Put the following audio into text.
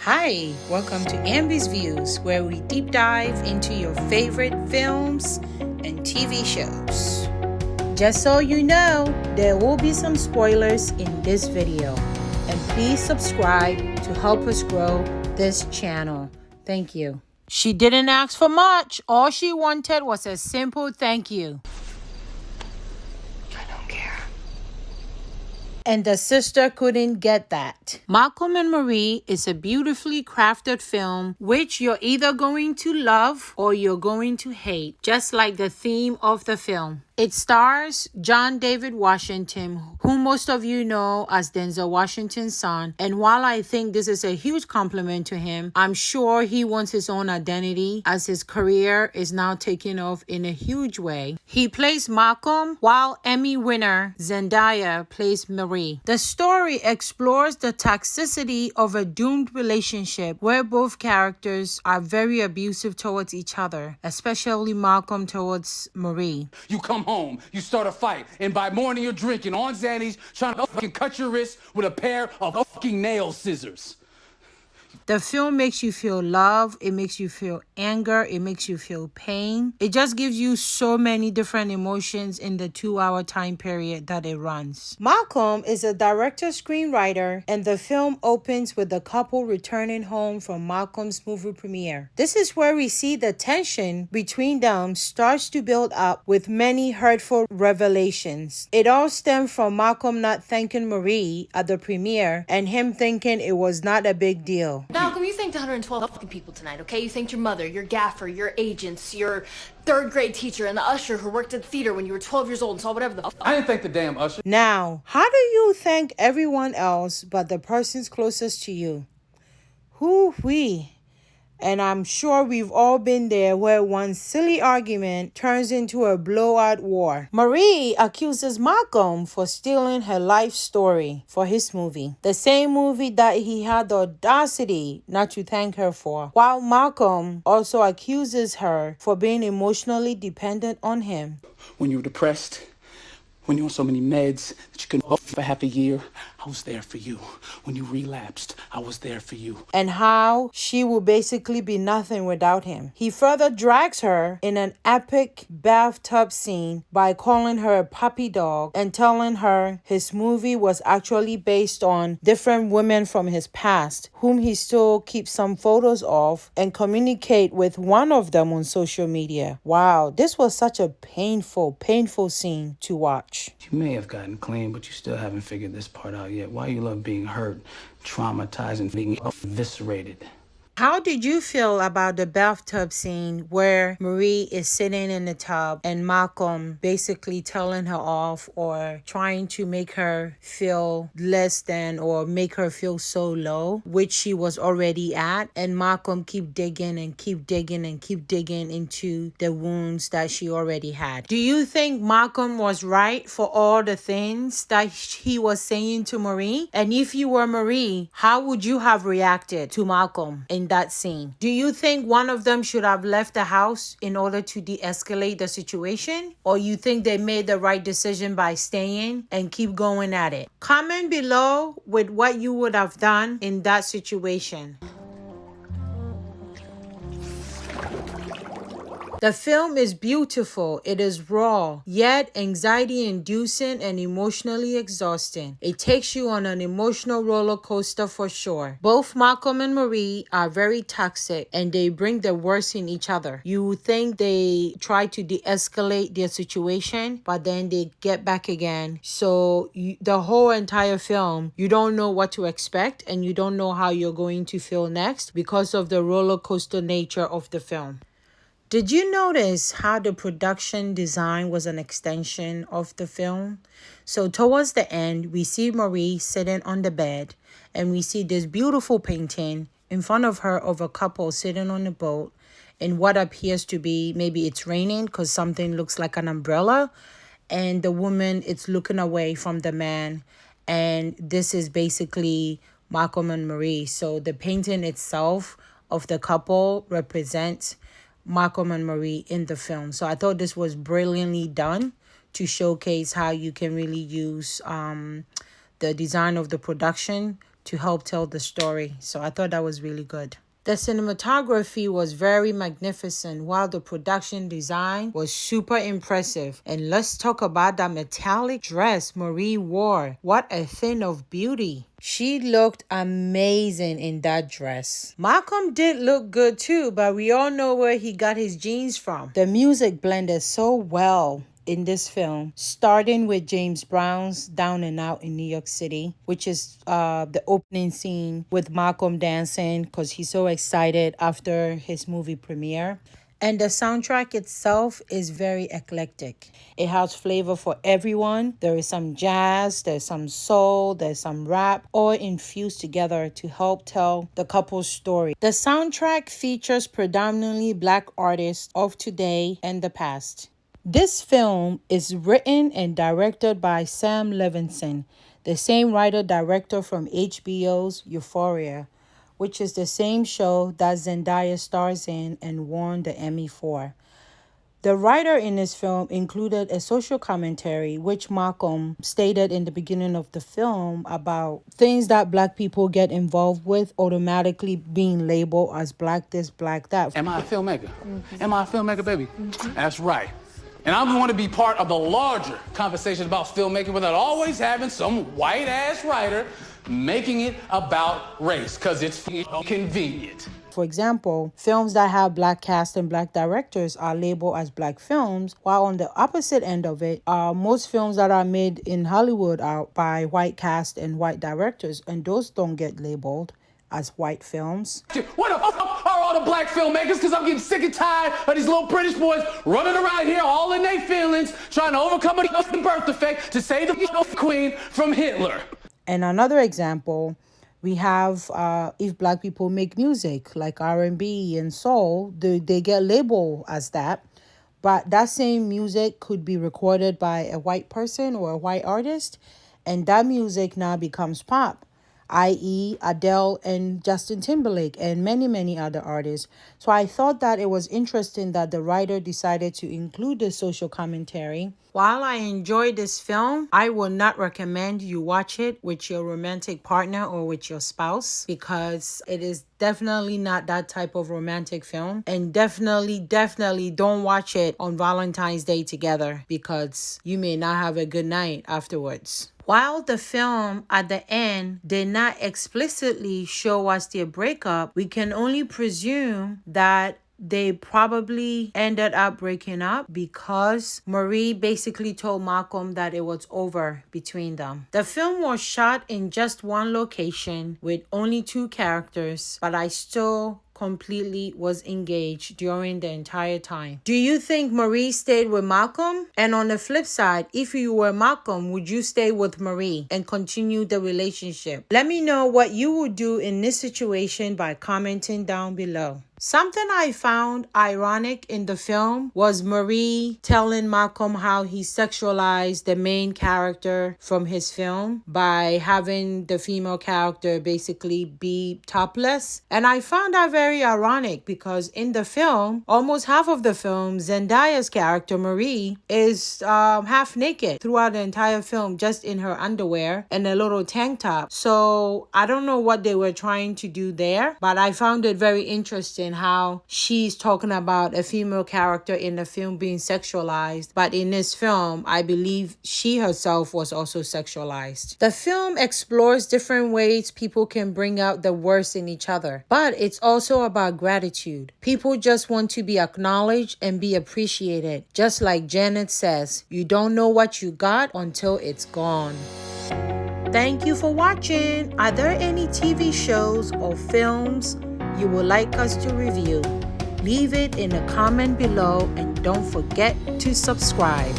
Hi, welcome to Ambi's Views, where we deep dive into your favorite films and TV shows. Just so you know, there will be some spoilers in this video. And please subscribe to help us grow this channel. Thank you. She didn't ask for much. All she wanted was a simple thank you. And the sister couldn't get that. Malcom and Marie is a beautifully crafted film which you're either going to love or you're going to hate, just like the theme of the film. It stars John David Washington, who most of you know as Denzel Washington's son. And while I think this is a huge compliment to him, I'm sure he wants his own identity as his career is now taking off in a huge way. He plays Malcom, while Emmy winner Zendaya plays Marie. The story explores the toxicity of a doomed relationship where both characters are very abusive towards each other, especially Malcom towards Marie. You come home, you start a fight, and by morning you're drinking on Xannies, trying to fucking cut your wrist with a pair of fucking nail scissors. The film makes you feel love, it makes you feel anger, it makes you feel pain. It just gives you so many different emotions in the 2-hour time period that it runs. Malcom is a director-screenwriter, and the film opens with the couple returning home from Malcom's movie premiere. This is where we see the tension between them starts to build up with many hurtful revelations. It all stemmed from Malcom not thanking Marie at the premiere and him thinking it was not a big deal. Malcom, you thanked 112 fucking people tonight, okay? You thanked your mother, your gaffer, your agents, your third grade teacher, and the usher who worked at the theater when you were 12 years old and saw whatever the I didn't thank the damn usher. Now, how do you thank everyone else but the persons closest to you? Who-wee. And I'm sure we've all been there where one silly argument turns into a blowout war. Marie accuses Malcom for stealing her life story for his movie. The same movie that he had the audacity not to thank her for. While Malcom also accuses her for being emotionally dependent on him. When you were depressed, when you were on so many meds that you couldn't for half a year, I was there for you. When you relapsed, I was there for you. And how she will basically be nothing without him. He further drags her in an epic bathtub scene by calling her a puppy dog and telling her his movie was actually based on different women from his past, whom he still keeps some photos of and communicate with one of them on social media. Wow, this was such a painful scene to watch. You may have gotten clean, but you still haven't figured this part out yet. Why you love being hurt, traumatized, and being eviscerated. How did you feel about the bathtub scene where Marie is sitting in the tub and Malcom basically telling her off or trying to make her feel less than or make her feel so low, which she was already at, and Malcom keep digging into the wounds that she already had? Do you think Malcom was right for all the things that he was saying to Marie? And if you were Marie, how would you have reacted to Malcom in that scene? Do you think one of them should have left the house in order to de-escalate the situation? Or you think they made the right decision by staying and keep going at it? Comment below with what you would have done in that situation. The film is beautiful, it is raw, yet anxiety-inducing and emotionally exhausting. It takes you on an emotional roller coaster for sure. Both Malcom and Marie are very toxic and they bring the worst in each other. You think they try to de-escalate their situation, but then they get back again. So the whole entire film, you don't know what to expect and you don't know how you're going to feel next because of the roller coaster nature of the film. Did you notice how the production design was an extension of the film? So towards the end, we see Marie sitting on the bed and we see this beautiful painting in front of her of a couple sitting on a boat in what appears to be, maybe it's raining because something looks like an umbrella, and the woman is looking away from the man, and this is basically Malcom and Marie. So the painting itself of the couple represents Malcom and Marie in the film. So I thought this was brilliantly done to showcase how you can really use the design of the production to help tell the story. So I thought that was really good. The cinematography was very magnificent, while the production design was super impressive. And let's talk about that metallic dress Marie wore. What a thing of beauty. She looked amazing in that dress. Malcom did look good too, but we all know where he got his jeans from. The music blended so well in this film, starting with James Brown's Down and Out in New York City, which is the opening scene with Malcom dancing because he's so excited after his movie premiere. And the soundtrack itself is very eclectic. It has flavor for everyone. There is some jazz, there's some soul, there's some rap, all infused together to help tell the couple's story. The soundtrack features predominantly Black artists of today and the past. This film is written and directed by Sam Levinson, the same writer-director from HBO's Euphoria, which is the same show that Zendaya stars in and won the Emmy for. The writer in this film included a social commentary, which Malcom stated in the beginning of the film about things that Black people get involved with automatically being labeled as Black this, Black that. Am I a filmmaker? Am I a filmmaker, baby? That's right. And I want to be part of the larger conversation about filmmaking without always having some white-ass writer making it about race, because it's convenient. For example, films that have Black cast and Black directors are labeled as Black films, while on the opposite end of it, most films that are made in Hollywood are by white cast and white directors, and those don't get labeled as white films. What the fuck are all the Black filmmakers? Because I'm getting sick and tired of these little British boys running around here all in their feelings, trying to overcome a birth defect to save the queen from Hitler. And another example, we have if Black people make music like R&B and soul, they get labeled as that. But that same music could be recorded by a white person or a white artist, and that music now becomes pop, i.e. Adele and Justin Timberlake and many, many other artists. So I thought that it was interesting that the writer decided to include the social commentary. While I enjoyed this film, I would not recommend you watch it with your romantic partner or with your spouse, because it is definitely not that type of romantic film. And definitely don't watch it on Valentine's Day together, because you may not have a good night afterwards. While the film at the end did not explicitly show us their breakup, we can only presume that they probably ended up breaking up because Marie basically told Malcom that it was over between them. The film was shot in just one location with only 2 characters, but I still completely was engaged during the entire time. Do you think Marie stayed with Malcom? And on the flip side, if you were Malcom, would you stay with Marie and continue the relationship? Let me know what you would do in this situation by commenting down below. Something I found ironic in the film was Marie telling Malcom how he sexualized the main character from his film by having the female character basically be topless. And I found that very ironic because in the film, almost half of the film, Zendaya's character Marie is half naked throughout the entire film, just in her underwear and a little tank top. So I don't know what they were trying to do there, but I found it very interesting how she's talking about a female character in the film being sexualized, but in this film, I believe she herself was also sexualized. The film explores different ways people can bring out the worst in each other, but it's also about gratitude. People just want to be acknowledged and be appreciated. Just like Janet says, you don't know what you got until it's gone. Thank you for watching. Are there any TV shows or films you would like us to review? Leave it in a comment below and don't forget to subscribe.